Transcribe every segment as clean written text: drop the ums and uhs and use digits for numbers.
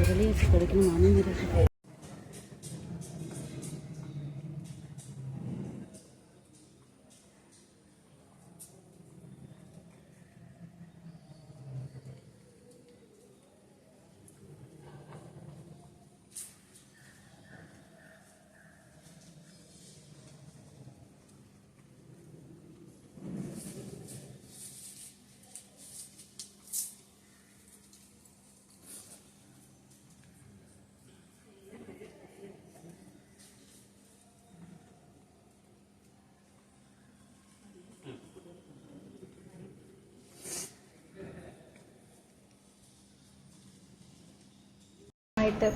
ചുരുളിയൊക്കെ കിടക്കണം മണം വരെ.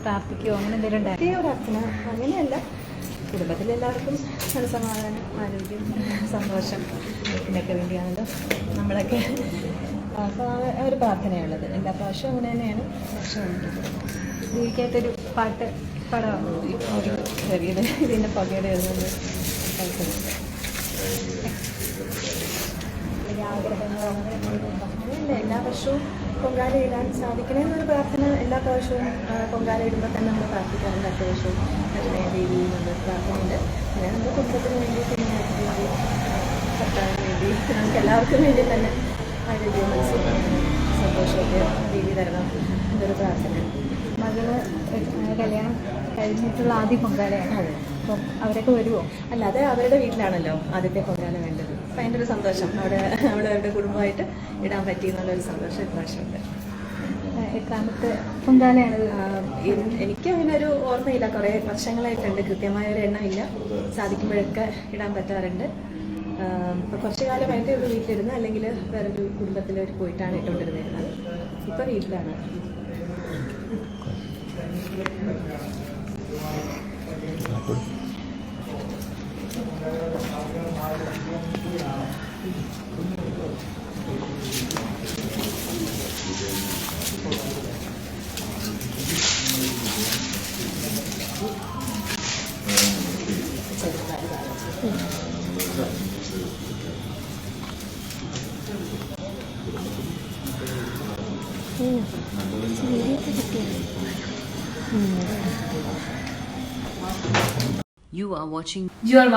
പ്രാർത്ഥിക്കുകയോ അങ്ങനെ എന്തെങ്കിലും പ്രാർത്ഥന അങ്ങനെയല്ല, കുടുംബത്തിലെല്ലാവർക്കും സമാധാനം, ആരോഗ്യം, സന്തോഷം ഇതിനൊക്കെ വേണ്ടിയാണല്ലോ നമ്മളൊക്കെ. അപ്പോൾ ആ ഒരു പ്രാർത്ഥനയുള്ളത് എല്ലാ പ്രാവശ്യവും അങ്ങനെ തന്നെയാണ്. ജീവിക്കാത്തൊരു പാട്ട് പാടാമോ? ഒരു ചെറിയത് ഇതിൻ്റെ പുകയുടെ എഴുതുന്നത് ആഗ്രഹങ്ങളോ അങ്ങനെയല്ല. എല്ലാ വർഷവും പൊങ്കാല ഇടാൻ സാധിക്കണമെന്നൊരു പ്രാർത്ഥന എല്ലാ പ്രാവശ്യവും പൊങ്കാല ഇടുമ്പോൾ തന്നെ നമ്മൾ പ്രാർത്ഥിക്കാറുണ്ട്. അടുത്ത വർഷവും കരുണയ ദേവി എന്നൊരു പ്രാർത്ഥനയുണ്ട്. പിന്നെ നമ്മുടെ കുടുംബത്തിന് വേണ്ടി, പിന്നെ വേണ്ടി, ഭർത്താവിന് വേണ്ടി, നമുക്ക് എല്ലാവർക്കും വേണ്ടി തന്നെ ആരോഗ്യവും സന്തോഷമൊക്കെ ദേവി തരണം എന്നൊരു പ്രാർത്ഥന. മകള് കല്യാണം കഴിഞ്ഞിട്ടുള്ള ആദ്യ പൊങ്കാലയാണ്. അപ്പം അവരൊക്കെ വരുമോ? അല്ലാതെ അവരുടെ വീട്ടിലാണല്ലോ ആദ്യത്തെ പൊങ്കാല വേണ്ടത്. അപ്പം അതിൻ്റെ ഒരു സന്തോഷം അവരുടെ കുടുംബമായിട്ട് ഇടാൻ പറ്റി എന്നുള്ളൊരു സന്തോഷം ഇപ്രാവശ്യമുണ്ട്. എത്രാമത്തെ പൊങ്കാലയാണ്? എനിക്ക് അങ്ങനെ ഒരു ഓർമ്മയില്ല, കുറേ വർഷങ്ങളായിട്ടുണ്ട്, കൃത്യമായ ഒരു എണ്ണമില്ല. സാധിക്കുമ്പോഴൊക്കെ ഇടാൻ പറ്റാറുണ്ട്. ഇപ്പോൾ കുറച്ച് കാലമായിട്ട് ഒരു വീട്ടിലിരുന്ന്, അല്ലെങ്കിൽ വേറൊരു കുടുംബത്തിൽ പോയിട്ടാണ് ഇട്ടുകൊണ്ടിരുന്നത്. ഇപ്പോൾ വീട്ടിലാണ്. You are watching. You're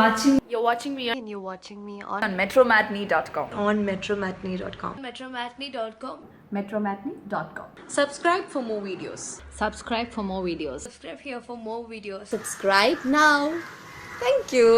watching me and you're watching me on metromatney.com. on metromatney.com. Metromatney.com. Metromatney.com. Subscribe for more videos. Subscribe for more videos. Subscribe here for more videos. Subscribe now. Thank you.